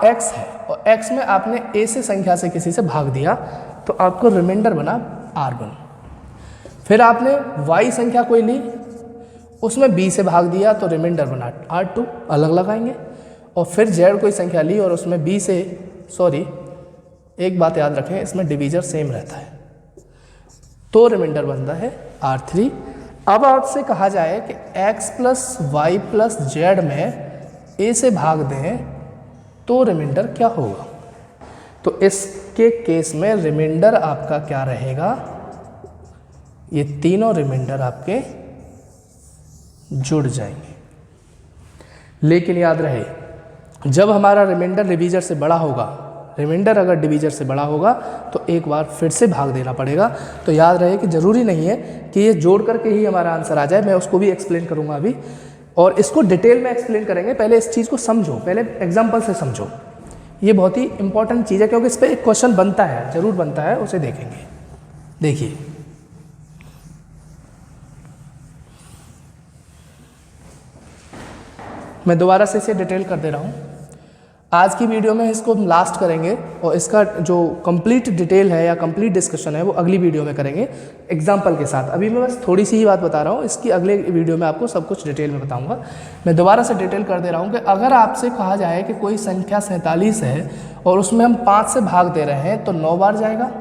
x है और x में आपने a से संख्या से किसी से भाग दिया तो आपको रिमाइंडर बना r1। फिर आपने y संख्या कोई ली, उसमें b से भाग दिया तो रिमाइंडर बना r2, अलग लगाएंगे। और फिर z कोई संख्या ली और उसमें b से, सॉरी एक बात याद रखें, इसमें डिवीजर सेम रहता है तो रिमाइंडर बनता है r3। अब आपसे कहा जाए कि x + y + z में a से भाग दें तो रिमाइंडर क्या होगा। तो इसके केस में रिमाइंडर आपका क्या रहेगा, ये तीनों रिमाइंडर आपके जुड़ जाएंगे। लेकिन याद रहे, जब हमारा रिमाइंडर डिवीजर से बड़ा होगा, रिमाइंडर अगर डिवीजर से बड़ा होगा तो एक बार फिर से भाग देना पड़ेगा। तो याद रहे कि ज़रूरी नहीं है कि ये जोड़ करके ही हमारा आंसर आ जाए, मैं उसको भी एक्सप्लेन करूँगा अभी और इसको डिटेल में एक्सप्लेन करेंगे। पहले इस चीज़ को समझो, पहले एग्जाम्पल से समझो, ये बहुत ही इंपॉर्टेंट चीज़ है क्योंकि इस पर एक क्वेश्चन बनता है, ज़रूर बनता है, उसे देखेंगे। देखिए मैं दोबारा से इसे डिटेल कर दे रहा हूँ। आज की वीडियो में इसको हम लास्ट करेंगे और इसका जो कंप्लीट डिटेल है या कंप्लीट डिस्कशन है वो अगली वीडियो में करेंगे एग्जाम्पल के साथ। अभी मैं बस थोड़ी सी ही बात बता रहा हूँ, इसकी अगले वीडियो में आपको सब कुछ डिटेल में बताऊँगा। मैं दोबारा से डिटेल कर दे रहा हूँ कि अगर आपसे कहा जाए कि कोई संख्या 47 है और उसमें हम 5 से भाग दे रहे हैं तो 9 बार जाएगा,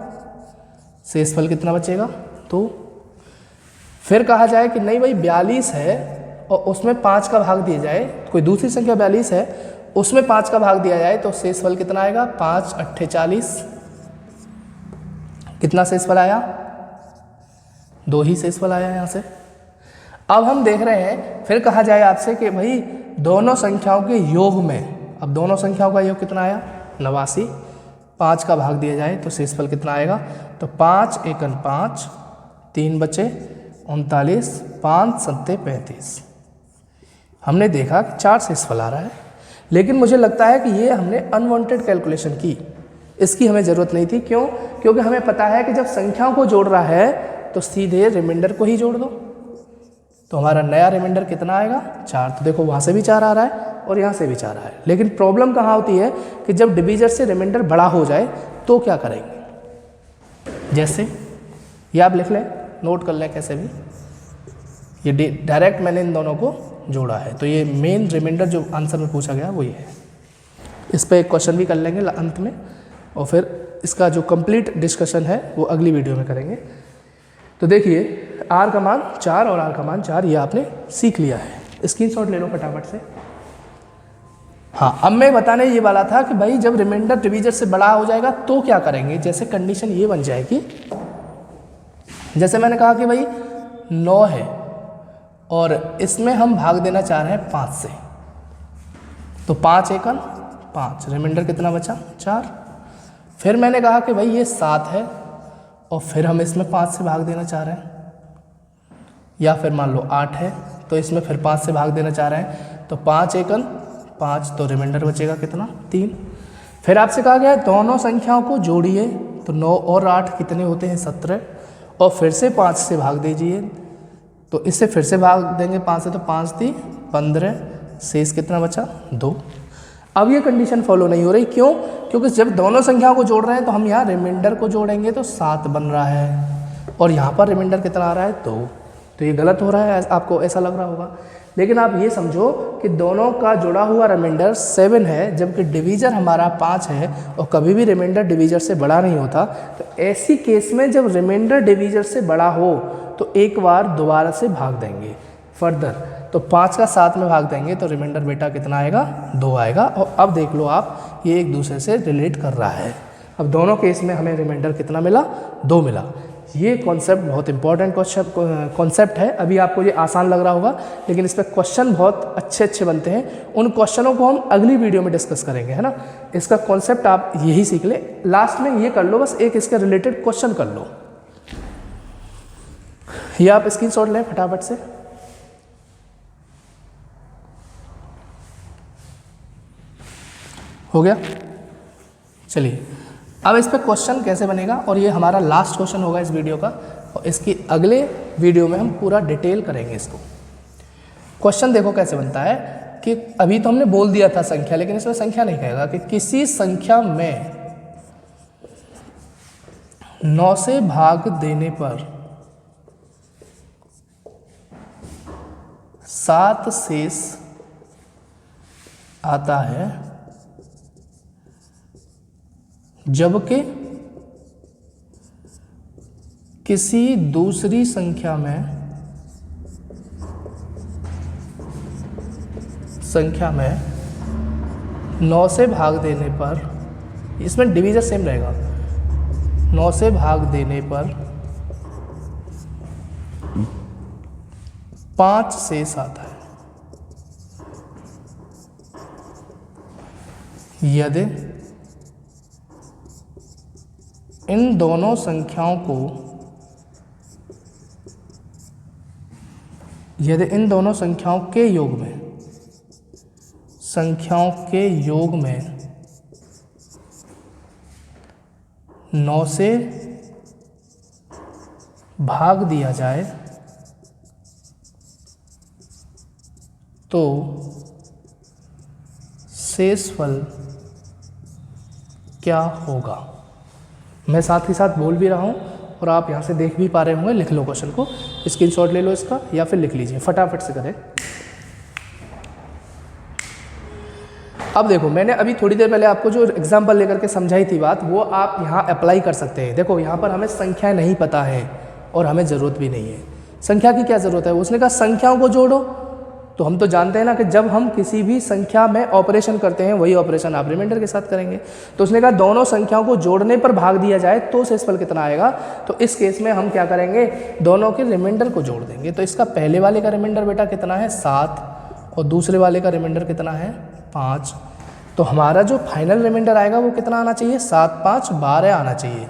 शेषफल कितना बचेगा 2। फिर कहा जाए कि नहीं भाई 42 है और उसमें 5 का भाग दिया जाए, कोई दूसरी संख्या 42 है उसमें 5 का भाग दिया जाए तो शेषफल कितना आएगा, 5 × 8 = 40। कितना शेषफल आया, 2 ही शेषफल आया यहाँ से। अब हम देख रहे हैं, फिर कहा जाए आपसे कि भाई दोनों संख्याओं के योग में, अब दोनों संख्याओं का योग कितना आया 89, 5 का भाग दिया जाए तो शेषफल कितना आएगा, तो 5 × 1 = 5, 3 बचे 39, 5 × 7 = 35। हमने देखा कि 4 शेषफल आ रहा है, लेकिन मुझे लगता है कि ये हमने अनवांटेड कैलकुलेशन की, इसकी हमें ज़रूरत नहीं थी। क्यों? क्योंकि हमें पता है कि जब संख्याओं को जोड़ रहा है तो सीधे रिमाइंडर को ही जोड़ दो। तो हमारा नया रिमाइंडर कितना आएगा 4। तो देखो वहाँ से भी 4 आ रहा है और यहाँ से भी 4 आ रहा है। लेकिन प्रॉब्लम कहाँ होती है कि जब डिवीजर से रिमाइंडर बड़ा हो जाए तो क्या करेंगे। जैसे ये आप लिख लें, नोट कर लें कैसे भी, ये डायरेक्ट मैंने इन दोनों को जोड़ा है तो ये मेन रिमाइंडर जो आंसर में पूछा गया वो ये है। इस पर एक क्वेश्चन भी कर लेंगे अंत में और फिर इसका जो कंप्लीट डिस्कशन है वो अगली वीडियो में करेंगे। तो देखिए r का मान 4 और r का मान 4 ये आपने सीख लिया है। स्क्रीनशॉट ले लो फटाफट से। हाँ, अब मैं बताने ये वाला था कि भाई जब रिमाइंडर डिवीजर से बड़ा हो जाएगा तो क्या करेंगे। जैसे कंडीशन ये बन जाएगी, जैसे मैंने कहा कि भाई 9 है और इसमें हम भाग देना चाह रहे हैं 5 से, तो 5 × 1 = 5, रिमाइंडर कितना बचा 4। फिर मैंने कहा कि भाई ये 7 है और फिर हम इसमें 5 से भाग देना चाह रहे हैं, या फिर मान लो 8 है तो इसमें फिर 5 से भाग देना चाह रहे हैं, तो 5 × 1 = 5, तो रिमाइंडर बचेगा कितना 3। फिर आपसे कहा गया है दोनों संख्याओं को जोड़िए, तो 9 और 8 कितने होते हैं 17, और फिर से 5 से भाग दीजिए, तो इससे फिर से भाग देंगे 5 से, तो 5 × 3 = 15, शेष कितना बचा 2। अब ये कंडीशन फॉलो नहीं हो रही, क्यों? क्योंकि जब दोनों संख्याओं को जोड़ रहे हैं तो हम यहाँ रिमाइंडर को जोड़ेंगे तो 7 बन रहा है और यहाँ पर रिमाइंडर कितना आ रहा है 2, तो ये गलत हो रहा है, आपको ऐसा लग रहा होगा। लेकिन आप ये समझो कि दोनों का जुड़ा हुआ रिमाइंडर 7 है जबकि डिवीजर हमारा 5 है और कभी भी रिमाइंडर डिवीजर से बड़ा नहीं होता। तो ऐसी केस में जब रिमाइंडर डिवीजर से बड़ा हो तो एक बार दोबारा से भाग देंगे फर्दर, तो 5 का 7 में भाग देंगे तो रिमाइंडर बेटा कितना आएगा 2 आएगा। और अब देख लो आप, ये एक दूसरे से रिलेट कर रहा है। अब दोनों केस में हमें रिमाइंडर कितना मिला, 2 मिला। ये कॉन्सेप्ट बहुत इंपॉर्टेंट कॉन्सेप्ट है। अभी आपको ये आसान लग रहा होगा, लेकिन इस पर क्वेश्चन बहुत अच्छे बनते हैं। उन क्वेश्चनों को हम अगली वीडियो में डिस्कस करेंगे, है ना। इसका कॉन्सेप्ट आप यही सीख ले, लास्ट में ये कर लो, बस एक इसके रिलेटेड क्वेश्चन कर लो। ये आप स्क्रीनशॉट लें फटाफट से। हो गया, चलिए अब इस पर क्वेश्चन कैसे बनेगा, और ये हमारा लास्ट क्वेश्चन होगा इस वीडियो का, और इसकी अगले वीडियो में हम पूरा डिटेल करेंगे इसको। क्वेश्चन देखो कैसे बनता है कि अभी तो हमने बोल दिया था संख्या, लेकिन इसमें संख्या नहीं कहेगा कि किसी संख्या में 9 से भाग देने पर 7 शेष आता है, जबकि किसी दूसरी संख्या में 9 से भाग देने पर, इसमें डिवीजन सेम रहेगा, 9 से भाग देने पर 5 शेष आता है, यदि इन दोनों संख्याओं के योग में 9 से भाग दिया जाए तो शेषफल क्या होगा। मैं साथ ही साथ बोल भी रहा हूँ और आप यहाँ से देख भी पा रहे होंगे। लिख लो क्वेश्चन को, स्क्रीनशॉट ले लो इसका, या फिर लिख लीजिए, फटाफट से करें। अब देखो, मैंने अभी थोड़ी देर पहले आपको जो एग्जाम्पल लेकर के समझाई थी बात, वो आप यहाँ अप्लाई कर सकते हैं। देखो यहाँ पर हमें संख्या नहीं पता है और हमें ज़रूरत भी नहीं है। संख्या की क्या ज़रूरत है, उसने कहा संख्याओं को जोड़ो, तो हम तो जानते हैं ना कि जब हम किसी भी संख्या में ऑपरेशन करते हैं वही ऑपरेशन आप रिमाइंडर के साथ करेंगे। तो उसने कहा दोनों संख्याओं को जोड़ने पर भाग दिया जाए तो शेषफल कितना आएगा। तो इस केस में हम क्या करेंगे, दोनों के रिमाइंडर को जोड़ देंगे। तो इसका पहले वाले का रिमाइंडर बेटा कितना है, 7, और दूसरे वाले का रिमाइंडर कितना है, 5। तो हमारा जो फाइनल रिमाइंडर आएगा वो कितना आना चाहिए, 7, 5, 12 आना चाहिए।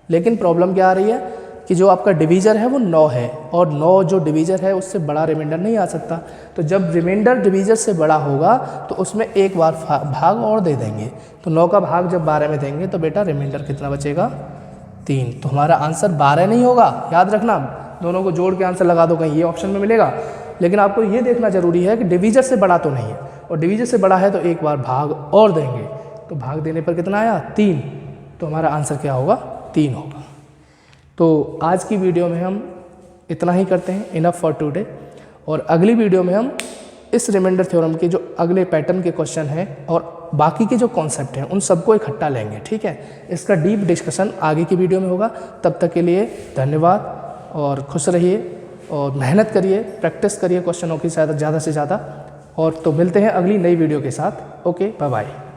लेकिन प्रॉब्लम क्या आ रही है कि जो आपका डिवीज़र है वो 9 है, और 9 जो डिवीज़र है उससे बड़ा रिमाइंडर नहीं आ सकता। तो जब रिमाइंडर डिवीज़र से बड़ा होगा तो उसमें एक बार भाग और दे देंगे। तो 9 का भाग जब 12 में देंगे तो बेटा रिमाइंडर कितना बचेगा, 3। तो हमारा आंसर 12 नहीं होगा, याद रखना। दोनों को जोड़ के आंसर लगा दो, कहीं ये ऑप्शन में मिलेगा। लेकिन आपको ये देखना जरूरी है कि डिवीज़र से बड़ा तो नहीं है, और डिवीज़र से बड़ा है तो एक बार भाग और देंगे। तो भाग देने पर कितना आया, 3। तो हमारा आंसर क्या होगा, 3 होगा। तो आज की वीडियो में हम इतना ही करते हैं, इनफ फॉर टुडे। और अगली वीडियो में हम इस रिमाइंडर थ्योरम के जो अगले पैटर्न के क्वेश्चन हैं और बाकी के जो कॉन्सेप्ट हैं उन सबको इकट्ठा लेंगे, ठीक है। इसका डीप डिस्कशन आगे की वीडियो में होगा। तब तक के लिए धन्यवाद, और खुश रहिए और मेहनत करिए, प्रैक्टिस करिए क्वेश्चनों की ज़्यादा से ज़्यादा। और तो मिलते हैं अगली नई वीडियो के साथ। Okay, bye bye.